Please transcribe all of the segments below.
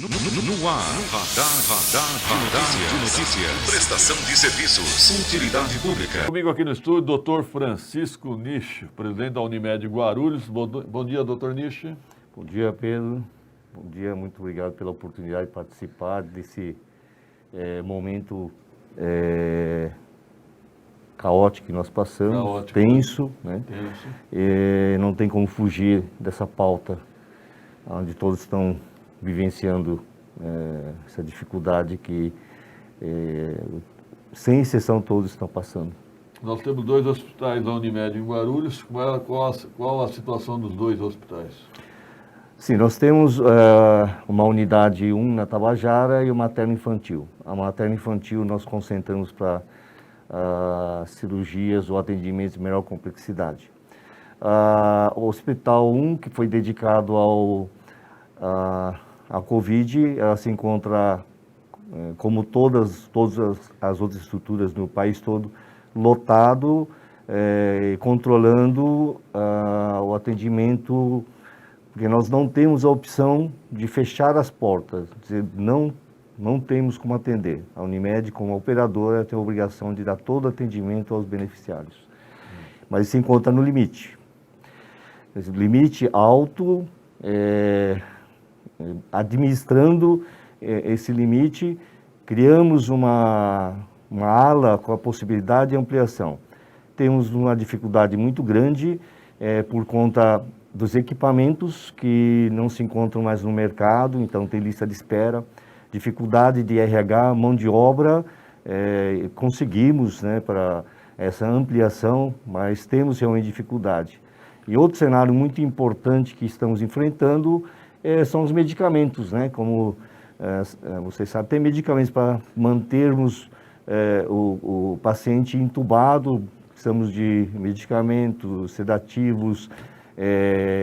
No ar, radar de notícias. Prestação de serviços. Utilidade pública. Comigo aqui no estúdio, Dr. Francisco Nishi, presidente da Unimed Guarulhos. Bom dia, Dr. Nishi. Bom dia, Pedro. Bom dia, muito obrigado pela oportunidade de participar desse momento caótico que nós passamos, tenso, né? Tenso. Não tem como fugir dessa pauta, onde todos estão vivenciando essa dificuldade que, sem exceção, todos estão passando. Nós temos 2 hospitais da Unimed em Guarulhos. Qual a situação dos 2 hospitais? Sim, nós temos uma unidade, na Tabajara e o materno-infantil. A materno-infantil nós concentramos para cirurgias ou atendimentos de menor complexidade. O Hospital 1, que foi dedicado à Covid, ela se encontra, como todas as outras estruturas no país todo, lotado, controlando o atendimento, porque nós não temos a opção de fechar as portas, dizer, não temos como atender. A Unimed, como operadora, tem a obrigação de dar todo atendimento aos beneficiários. Mas se encontra no limite. Esse limite alto, administrando esse limite, criamos uma ala com a possibilidade de ampliação. Temos uma dificuldade muito grande por conta dos equipamentos que não se encontram mais no mercado, então tem lista de espera, dificuldade de RH, mão de obra, conseguimos, né, para essa ampliação, mas temos realmente dificuldade. E outro cenário muito importante que estamos enfrentando são os medicamentos, né? Como vocês sabem, tem medicamentos para mantermos o paciente entubado, precisamos de medicamentos sedativos,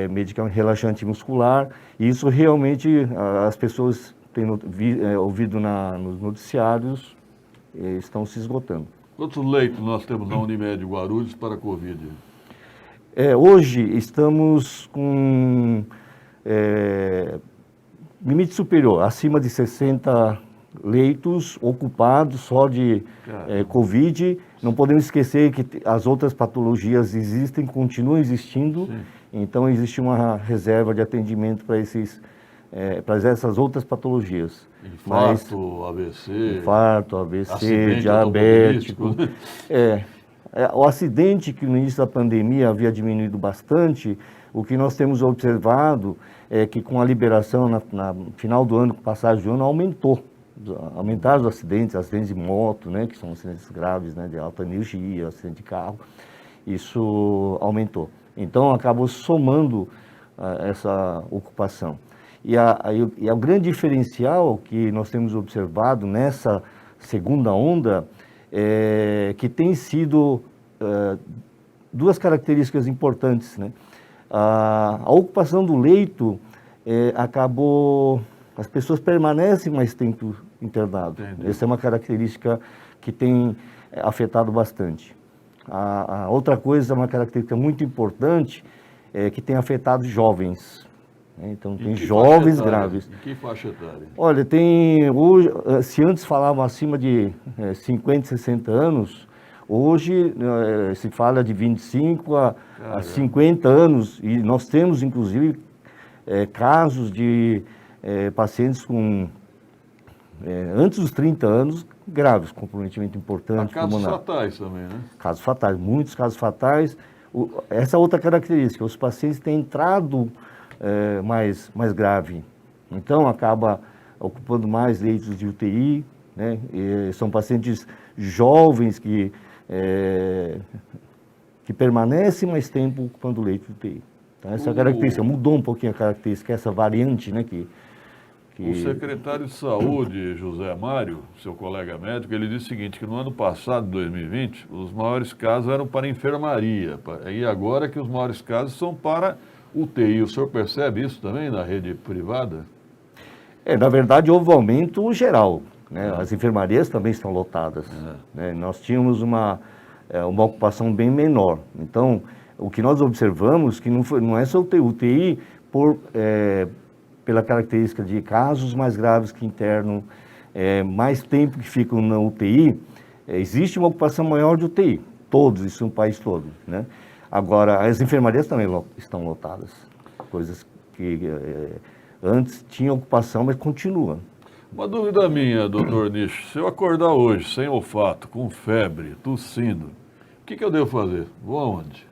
medicamento relaxante muscular, e isso realmente as pessoas têm ouvido nos noticiários, estão se esgotando. Quantos leitos nós temos na Unimed Guarulhos para a Covid? Hoje estamos com limite superior, acima de 60 leitos ocupados só de Covid. Não podemos esquecer que as outras patologias existem, continuam existindo. Sim. Então existe uma reserva de atendimento para essas outras patologias. Infarto, AVC, diabético. O acidente, que no início da pandemia havia diminuído bastante, o que nós temos observado é que com a liberação no final do ano, com passagem do ano, aumentaram os acidentes de moto, né, que são acidentes graves, né, de alta energia, acidente de carro, isso aumentou. Então acabou somando essa ocupação. E o grande diferencial que nós temos observado nessa segunda onda que tem sido 2 características importantes, né? A ocupação do leito acabou, as pessoas permanecem mais tempo internado. Essa é uma característica que tem afetado bastante. A outra coisa, uma característica muito importante, que tem afetado jovens. Então, tem jovens graves. Em que faixa etária? Olha, hoje, se antes falavam acima de 50, 60 anos, hoje se fala de 25 a 50 anos, e nós temos, inclusive, casos de pacientes com antes dos 30 anos, graves, comprometimento importante. Casos fatais também, né? Casos fatais, muitos casos fatais. Essa outra característica, os pacientes têm entrado mais grave, então acaba ocupando mais leitos de UTI, né? São pacientes jovens que permanecem mais tempo ocupando leito de UTI. Então, essa característica, mudou um pouquinho a característica, essa variante, né, O secretário de Saúde, José Mário, seu colega médico, ele disse o seguinte, que no ano passado, 2020, os maiores casos eram para enfermaria, e agora que os maiores casos são para UTI. O senhor percebe isso também na rede privada? Na verdade, houve aumento geral, né? As enfermarias também estão lotadas. Né? Nós tínhamos uma ocupação bem menor. Então, o que nós observamos que não é só UTI por pela característica de casos mais graves que internam, mais tempo que ficam na UTI, existe uma ocupação maior de UTI, todos, isso no país todo, né? Agora, as enfermarias também estão lotadas, coisas que antes tinha ocupação, mas continua. Uma dúvida minha, doutor Nicho, se eu acordar hoje sem olfato, com febre, tossindo, o que eu devo fazer? Vou aonde?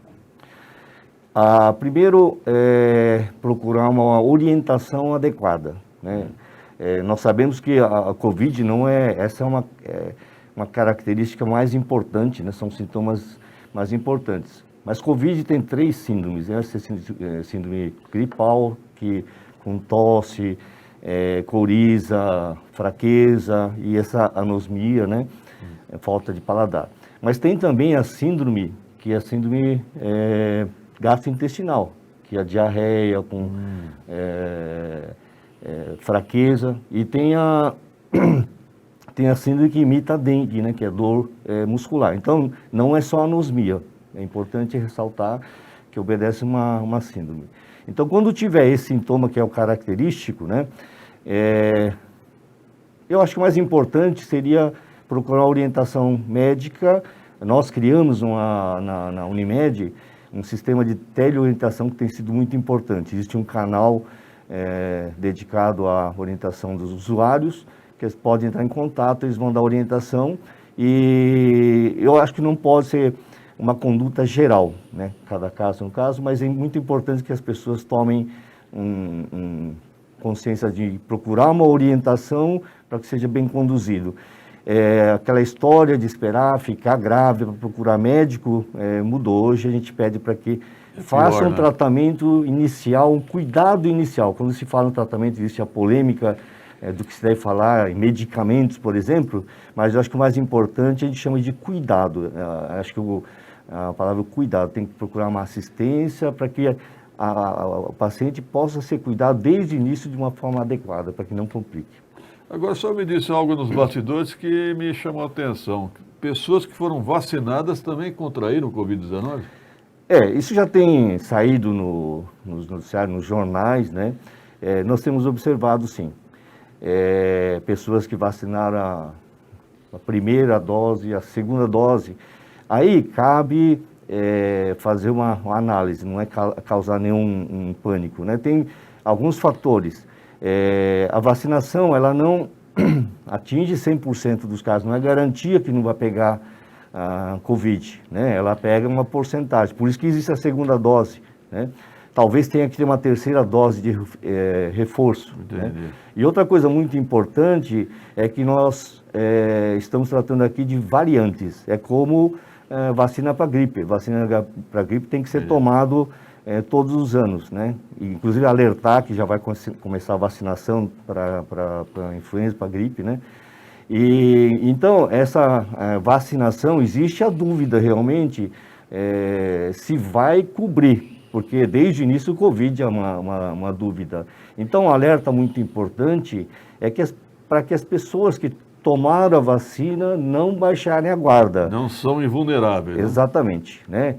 Primeiro, procurar uma orientação adequada, né? Nós sabemos que a Covid não essa é uma característica mais importante, né? São sintomas mais importantes. Mas Covid tem 3 síndromes, né? Síndrome gripal, que com tosse, coriza, fraqueza e essa anosmia, né? Falta de paladar. Mas tem também a síndrome, que é a síndrome gastrointestinal, que é a diarreia com fraqueza, e tem a síndrome que imita a dengue, né? Que é dor muscular. Então, não é só anosmia, é importante ressaltar que obedece uma síndrome. Então, quando tiver esse sintoma que é o característico, né? Eu acho que o mais importante seria procurar orientação médica. Nós criamos na Unimed um sistema de teleorientação que tem sido muito importante. Existe um canal dedicado à orientação dos usuários, que eles podem entrar em contato, eles vão dar orientação, e eu acho que não pode ser uma conduta geral, né? Cada caso é um caso, mas é muito importante que as pessoas tomem consciência de procurar uma orientação para que seja bem conduzido. Aquela história de esperar, ficar grave para procurar médico, mudou. Hoje a gente pede para que faça um tratamento inicial, um cuidado inicial. Quando se fala em tratamento, existe a polêmica do que se deve falar em medicamentos, por exemplo, mas eu acho que o mais importante a gente chama de cuidado. Acho que a palavra cuidado, tem que procurar uma assistência para que o paciente possa ser cuidado desde o início de uma forma adequada, para que não complique. Agora, só me disse algo nos bastidores que me chamou a atenção. Pessoas que foram vacinadas também contraíram o Covid-19? Isso já tem saído nos noticiários, nos jornais, né? Nós temos observado, sim, pessoas que vacinaram a primeira dose, a segunda dose. Aí cabe fazer uma análise, não é causar nenhum pânico, né? Tem alguns fatores. A vacinação, ela não atinge 100% dos casos, não é garantia que não vai pegar a Covid, né? Ela pega uma porcentagem, por isso que existe a segunda dose, né? Talvez tenha que ter uma terceira dose de reforço, né? E outra coisa muito importante é que nós estamos tratando aqui de variantes, é como vacina para gripe. Vacina para gripe tem que ser tomado todos os anos, né? Inclusive alertar que já vai começar a vacinação para influenza, para gripe, né? E então essa vacinação, existe a dúvida realmente se vai cobrir, porque desde o início do Covid é uma dúvida. Então um alerta muito importante é que para que as pessoas que tomaram a vacina não baixarem a guarda. Não são invulneráveis. Exatamente, né?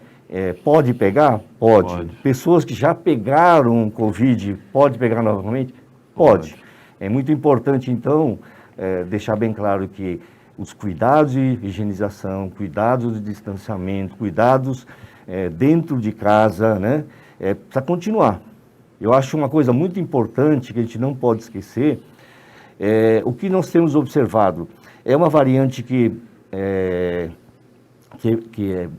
Pode pegar? Pode. Pessoas que já pegaram Covid, pode pegar novamente? Pode. É muito importante, então, deixar bem claro que os cuidados de higienização, cuidados de distanciamento, cuidados dentro de casa, né? Precisa continuar. Eu acho uma coisa muito importante que a gente não pode esquecer, o que nós temos observado é uma variante que é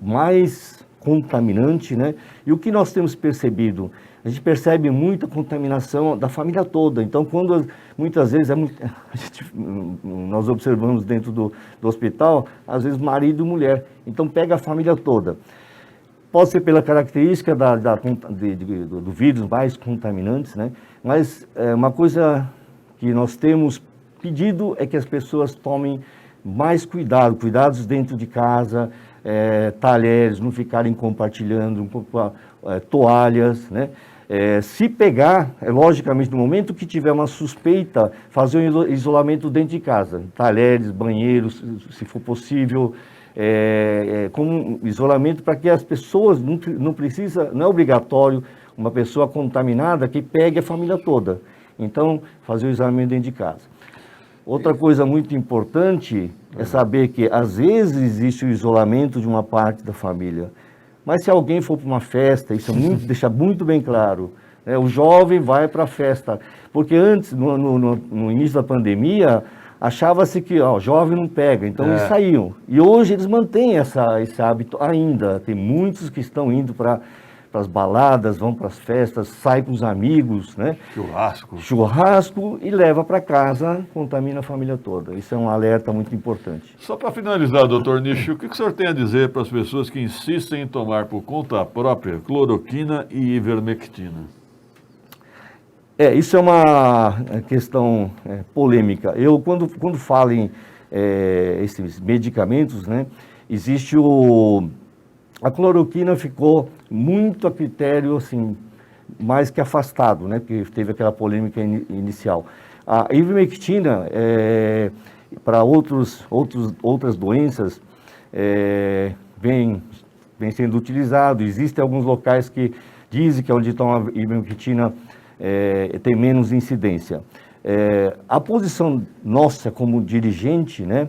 mais contaminante, né? E o que nós temos percebido? A gente percebe muita contaminação da família toda. Então, muitas vezes nós observamos dentro do hospital, às vezes marido e mulher. Então, pega a família toda. Pode ser pela característica do vírus mais contaminantes, né? Mas uma coisa que nós temos pedido é que as pessoas tomem mais cuidados dentro de casa, talheres, não ficarem compartilhando, toalhas, né? Se pegar, logicamente, no momento que tiver uma suspeita, fazer um isolamento dentro de casa, talheres, banheiros, se for possível, com isolamento para que as pessoas, não é obrigatório uma pessoa contaminada que pegue a família toda. Então, fazer o exame dentro de casa. Outra coisa muito importante é saber que, às vezes, existe o isolamento de uma parte da família. Mas se alguém for para uma festa, isso é muito, deixa muito bem claro, né? O jovem vai para a festa. Porque antes, no início da pandemia, achava-se que o jovem não pega, então eles saíam. E hoje eles mantêm esse hábito ainda. Tem muitos que estão indo para as baladas, vão para as festas, saem com os amigos, né? Churrasco e leva para casa, contamina a família toda. Isso é um alerta muito importante. Só para finalizar, doutor Nishi, o que o senhor tem a dizer para as pessoas que insistem em tomar por conta própria cloroquina e ivermectina? Isso é uma questão polêmica. Eu, quando falo em esses medicamentos, né, existe a cloroquina ficou muito a critério, assim, mais que afastado, né, porque teve aquela polêmica inicial. A ivermectina, para outras doenças, vem sendo utilizado. Existem alguns locais que dizem que onde toma ivermectina tem menos incidência. A posição nossa como dirigente, né,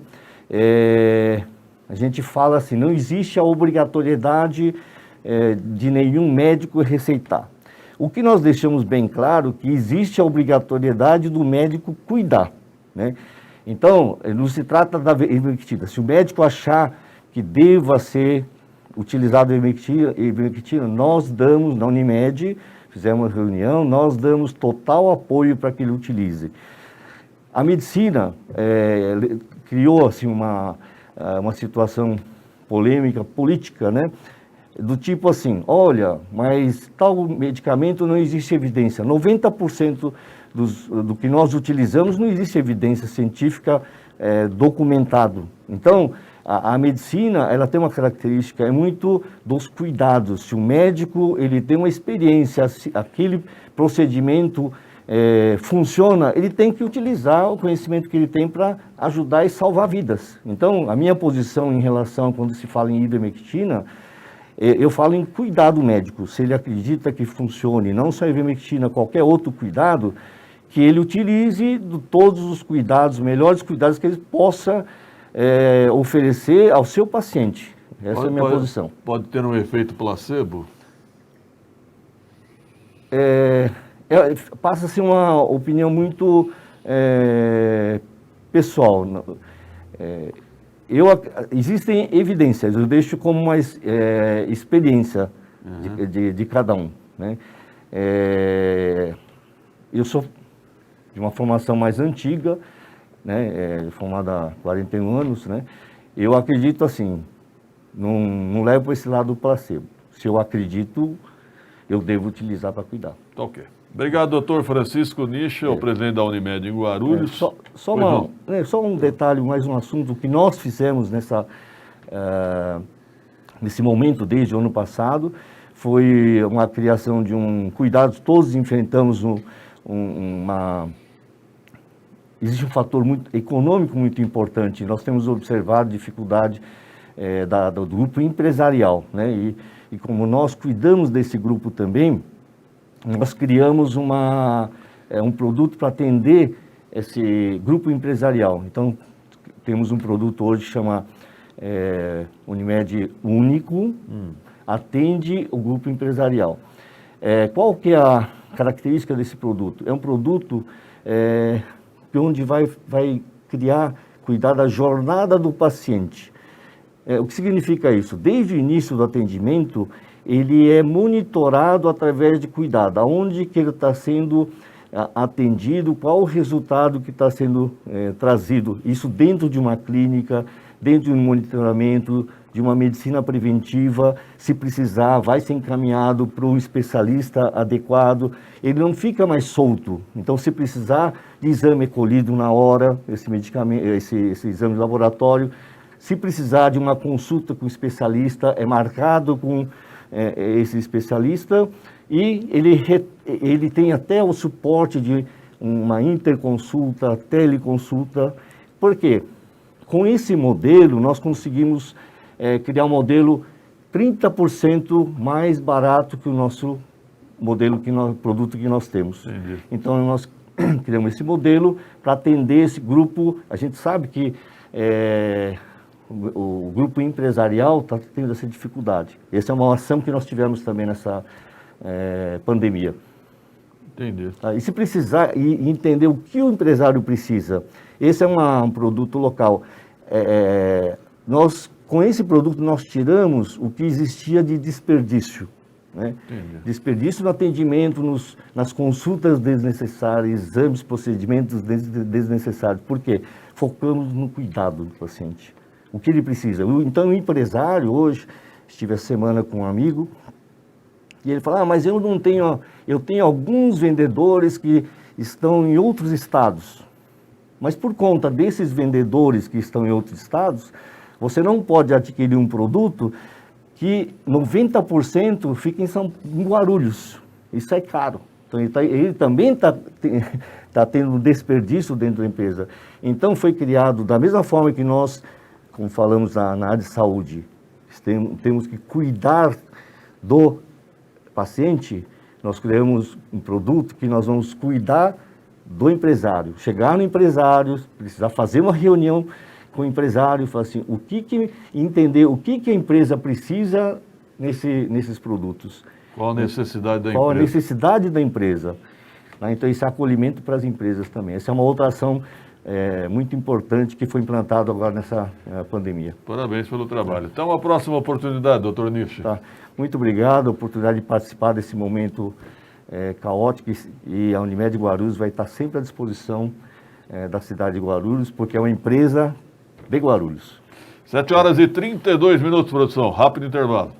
a gente fala assim, não existe a obrigatoriedade de nenhum médico receitar. O que nós deixamos bem claro que existe a obrigatoriedade do médico cuidar, né? Então, não se trata da ivermectina. Se o médico achar que deva ser utilizado a ivermectina, nós damos, na Unimed, fizemos uma reunião, nós damos total apoio para que ele utilize. A medicina criou assim, uma situação polêmica, política, né? Do tipo assim, olha, mas tal medicamento não existe evidência. 90% do que nós utilizamos não existe evidência científica documentado. Então, a medicina, ela tem uma característica, é muito dos cuidados. Se o médico, ele tem uma experiência, aquele procedimento funciona, ele tem que utilizar o conhecimento que ele tem para ajudar e salvar vidas. Então, a minha posição em relação, quando se fala em ivermectina, eu falo em cuidado médico. Se ele acredita que funcione, não só a ivermectina, qualquer outro cuidado, que ele utilize todos os cuidados, melhores cuidados que ele possa oferecer ao seu paciente. Essa é a minha posição. Pode ter um efeito placebo? Passa-se uma opinião muito pessoal. Existem evidências, eu deixo como uma experiência de cada um, né? Eu sou de uma formação mais antiga, né, formada há 41 anos, né? Eu acredito assim, não levo para esse lado do placebo. Se eu acredito, eu devo utilizar para cuidar. Tá ok. Obrigado, doutor Francisco Nishi, o presidente da Unimed em Guarulhos. Só um detalhe, mais um assunto que nós fizemos nesse momento, desde o ano passado, foi uma criação de um cuidado, todos enfrentamos existe um fator econômico muito importante. Nós temos observado dificuldade do grupo empresarial, né? E como nós cuidamos desse grupo também, nós criamos um produto para atender esse grupo empresarial. Então, temos um produto hoje que chama Unimed Único, atende o grupo empresarial. Qual que é a característica desse produto? É um produto onde vai cuidar da jornada do paciente. O que significa isso? Desde o início do atendimento, ele é monitorado através de cuidado, aonde que ele está sendo atendido, qual o resultado que está sendo trazido. Isso dentro de uma clínica, dentro de um monitoramento, de uma medicina preventiva. Se precisar, vai ser encaminhado para um especialista adequado. Ele não fica mais solto. Então, se precisar de exame, é colhido na hora, esse medicamento, esse exame de laboratório. Se precisar de uma consulta com o especialista, é marcado com esse especialista, e ele tem até o suporte de uma interconsulta, teleconsulta. Por quê? Com esse modelo, nós conseguimos criar um modelo 30% mais barato que o nosso modelo, produto que nós temos. Entendi. Então, nós criamos esse modelo para atender esse grupo. A gente sabe que o grupo empresarial está tendo essa dificuldade. Essa é uma ação que nós tivemos também nessa pandemia. Entendi. Tá? E se precisar, e entender o que o empresário precisa. Esse é um produto local. Com esse produto, nós tiramos o que existia de desperdício. Né? Desperdício no atendimento, nas consultas desnecessárias, exames, procedimentos desnecessários. Por quê? Focamos no cuidado do paciente. O que ele precisa. Então, o empresário, hoje, estive essa semana com um amigo, e ele fala, mas eu tenho alguns vendedores que estão em outros estados. Mas por conta desses vendedores que estão em outros estados, você não pode adquirir um produto que 90% fica em Guarulhos. Isso é caro. Então, ele também está tendo um desperdício dentro da empresa. Então, foi criado, da mesma forma que nós, como falamos na área de saúde, temos que cuidar do paciente, nós criamos um produto que nós vamos cuidar do empresário. Chegar no empresário, precisar fazer uma reunião com o empresário, falar assim, entender o que a empresa precisa nesses produtos. Qual a necessidade da empresa? Qual a necessidade da empresa. Então, isso é acolhimento para as empresas também. Essa é uma outra ação muito importante que foi implantada agora nessa pandemia. Parabéns pelo trabalho. Então, uma próxima oportunidade, doutor Nishi. Tá. Muito obrigado, a oportunidade de participar desse momento caótico, e a Unimed Guarulhos vai estar sempre à disposição da cidade de Guarulhos, porque é uma empresa de Guarulhos. 7h32, produção. Rápido intervalo.